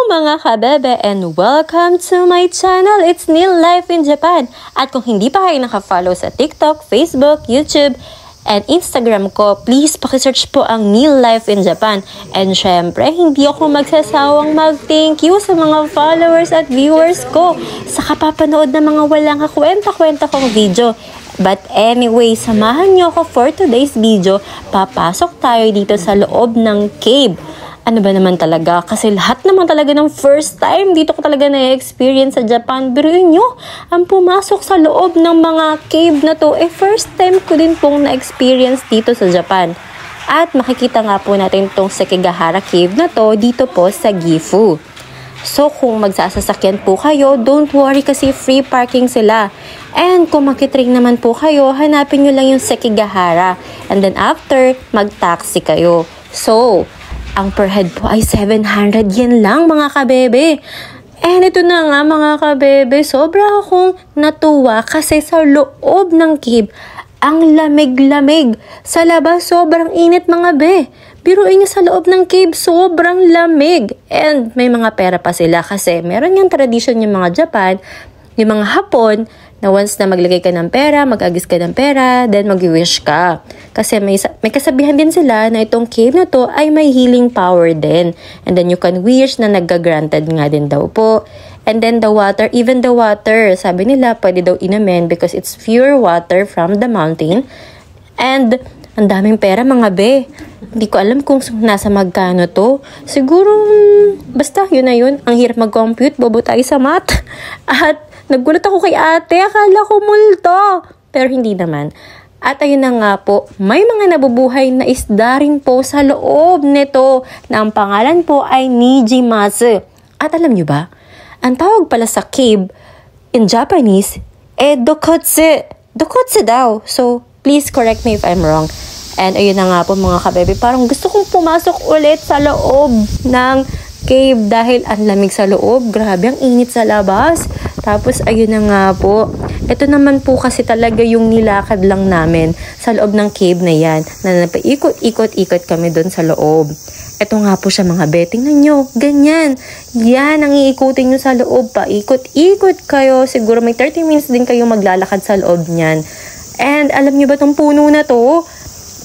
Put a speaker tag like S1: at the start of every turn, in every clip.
S1: mga kabebe and welcome to my channel. It's Neil Life in Japan. At kung hindi pa kayo nakafollow sa TikTok, Facebook, YouTube, and Instagram ko, please pakisearch po ang Neil Life in Japan. And syempre, hindi ako magsasawang mag-thank you sa mga followers at viewers ko sa kapapanood ng mga walang kakwenta-kwenta kong video. But anyway, samahan niyo ako for today's video. Papasok tayo dito sa loob ng cave. Ano ba naman talaga? Kasi lahat naman talaga ng first time dito ko talaga na-experience sa Japan. Biruin nyo, ang pumasok sa loob ng mga cave na to, first time ko din pong na-experience dito sa Japan. At makikita nga po natin tong Sekigahara Cave na to dito po sa Gifu. So kung magsasasakyan po kayo, don't worry kasi free parking sila. And kung makitring naman po kayo, hanapin nyo lang yung Sekigahara. And then after, mag-taxi kayo. So, ang per head po ay 700 yen lang mga kabebe. And ito na nga mga kabebe, sobra akong natuwa kasi sa loob ng cave, ang lamig-lamig. Sa labas, sobrang init mga be. Biruin niyo sa loob ng cave, sobrang lamig. And may mga pera pa sila kasi meron yung tradition yung mga Japan, yung mga Hapon, na once na maglagay ka ng pera, mag-agis ka ng pera, then mag-wish ka. Kasi may kasabihan din sila na itong cave na to ay may healing power din. And then you can wish na nagga-granted nga din daw po. And then the water, even the water, sabi nila pwede daw inumin because it's pure water from the mountain. And ang daming pera mga be. Hindi ko alam kung nasa magkano to. Siguro, basta yun na yun. Ang hirap mag-compute, bobo tayo sa math. At nagulat ako kay ate, akala ko multo. Pero hindi naman. At ayun na nga po, may mga nabubuhay na isda rin po sa loob nito na ang pangalan po ay Nijimasu. At alam nyo ba, ang tawag pala sa cave in Japanese, dokotsu. Dokotsu daw. So, please correct me if I'm wrong. And ayun na nga po mga kabebe, parang gusto kong pumasok ulit sa loob ng cave dahil ang lamig sa loob. Grabe, ang init sa labas. Tapos ayun na nga po. Ito naman po kasi talaga yung nilakad lang namin sa loob ng cave na yan. Na napaikot-ikot-ikot kami doon sa loob. Ito nga po siya mga be. Tingnan nyo. Ganyan. Yan ang iikutin nyo sa loob. Paikot-ikot kayo. Siguro may 30 minutes din kayo maglalakad sa loob niyan. And alam nyo ba tong puno na to?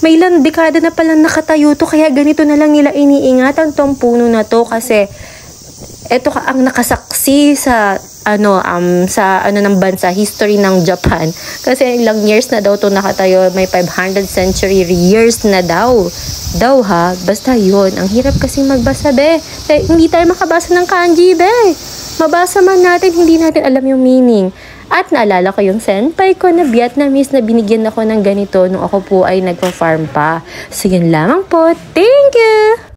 S1: May ilang dekada na palang nakatayo to, kaya ganito na lang nila iniingatan tong puno na to kasi ito ang nakasaksi sa ng bansa, history ng Japan. Kasi ilang years na daw to nakatayo, may 500 century years na daw ha. Basta yun, ang hirap kasi magbasa be. Hindi tayo makabasa ng kanji be. Mabasa man natin, hindi natin alam yung meaning. At naalala ko yung senpai ko na Vietnamese na binigyan ako ng ganito nung ako po ay nagpa-farm pa. So yun lamang po. Thank you!